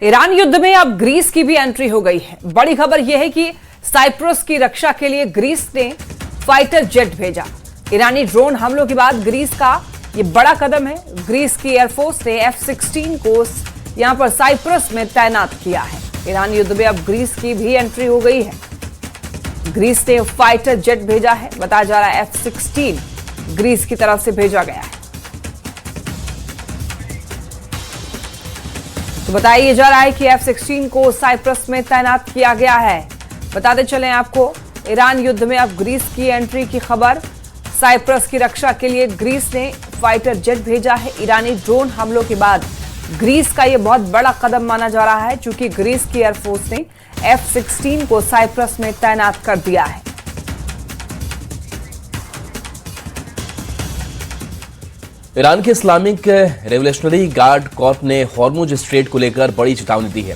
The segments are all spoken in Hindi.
ईरान युद्ध में अब ग्रीस की भी एंट्री हो गई है। बड़ी खबर यह है कि साइप्रस की रक्षा के लिए ग्रीस ने फाइटर जेट भेजा। ईरानी ड्रोन हमलों के बाद ग्रीस का यह बड़ा कदम है। ग्रीस की एयरफोर्स ने F-16 को यहां पर साइप्रस में तैनात किया है। ईरान युद्ध में अब ग्रीस की भी एंट्री हो गई है। ग्रीस ने फाइटर जेट भेजा है। बताया जा रहा है F-16 ग्रीस की तरफ से भेजा गया है। तो बताया जा रहा है कि F-16 को साइप्रस में तैनात किया गया है। बताते चलें आपको, ईरान युद्ध में अब ग्रीस की एंट्री की खबर। साइप्रस की रक्षा के लिए ग्रीस ने फाइटर जेट भेजा है। ईरानी ड्रोन हमलों के बाद ग्रीस का यह बहुत बड़ा कदम माना जा रहा है, क्योंकि ग्रीस की एयरफोर्स ने F-16 को साइप्रस में तैनात कर दिया है। ईरान के इस्लामिक रेवोल्यूशनरी गार्ड कॉर्प ने हॉर्मुज स्ट्रेट को लेकर बड़ी चेतावनी दी है।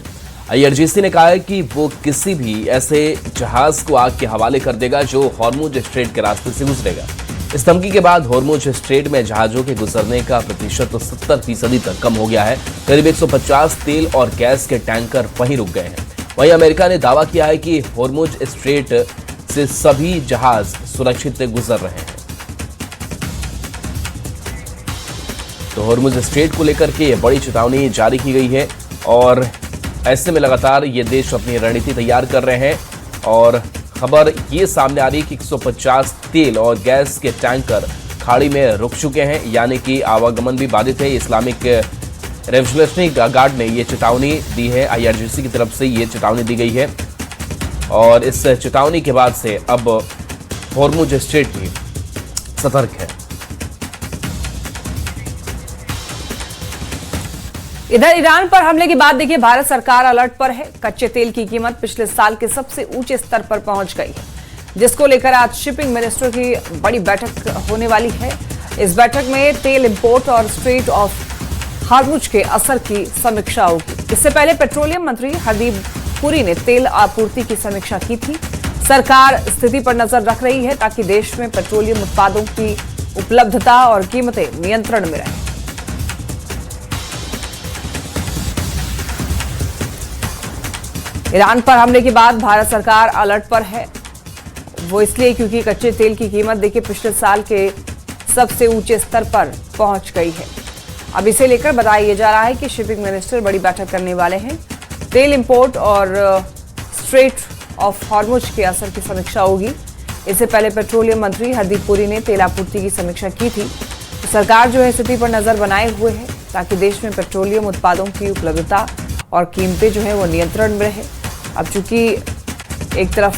IRGC ने कहा है कि वो किसी भी ऐसे जहाज को आग के हवाले कर देगा जो हॉर्मुज स्ट्रेट के रास्ते से गुजरेगा। इस धमकी के बाद हॉर्मुज स्ट्रेट में जहाजों के गुजरने का प्रतिशत 70% तक कम हो गया है। करीब 150 तेल और गैस के टैंकर वहीं रुक गए हैं। वहीं अमेरिका ने दावा किया है कि हॉर्मुज स्ट्रेट से सभी जहाज सुरक्षित गुजर रहे हैं। तो हॉर्मुज स्ट्रेट को लेकर के ये बड़ी चेतावनी जारी की गई है और ऐसे में लगातार ये देश अपनी रणनीति तैयार कर रहे हैं। और खबर ये सामने आ रही है कि 150 तेल और गैस के टैंकर खाड़ी में रुक चुके हैं, यानी कि आवागमन भी बाधित है। इस्लामिक रेवोल्यूशनरी गार्ड ने ये चेतावनी दी है। IRGC की तरफ से ये चेतावनी दी गई है और इस चेतावनी के बाद से अब हॉर्मुज स्ट्रेट भी सतर्क है। इधर ईरान पर हमले के बाद देखिए, भारत सरकार अलर्ट पर है। कच्चे तेल की कीमत पिछले साल के सबसे ऊंचे स्तर पर पहुंच गई है, जिसको लेकर आज शिपिंग मिनिस्टर की बड़ी बैठक होने वाली है। इस बैठक में तेल इंपोर्ट और स्ट्रेट ऑफ हॉर्मुज के असर की समीक्षा होगी। इससे पहले पेट्रोलियम मंत्री हरदीप पुरी ने तेल आपूर्ति की समीक्षा की थी। सरकार स्थिति पर नजर रख रही है ताकि देश में पेट्रोलियम उत्पादों की उपलब्धता और कीमतें नियंत्रण में रहें। ईरान पर हमले के बाद भारत सरकार अलर्ट पर है। वो इसलिए क्योंकि कच्चे तेल की कीमत देखिए पिछले साल के सबसे ऊंचे स्तर पर पहुंच गई है। अब इसे लेकर बताया जा रहा है कि शिपिंग मिनिस्टर बड़ी बैठक करने वाले हैं। तेल इंपोर्ट और स्ट्रेट ऑफ हॉर्मुज के असर की समीक्षा होगी। इससे पहले पेट्रोलियम मंत्री हरदीप पुरी ने तेल आपूर्ति की समीक्षा की थी। तो सरकार जो है स्थिति पर नजर बनाए हुए है ताकि देश में पेट्रोलियम उत्पादों की उपलब्धता और कीमतें जो है वो नियंत्रण में रहे। अब चूंकि एक तरफ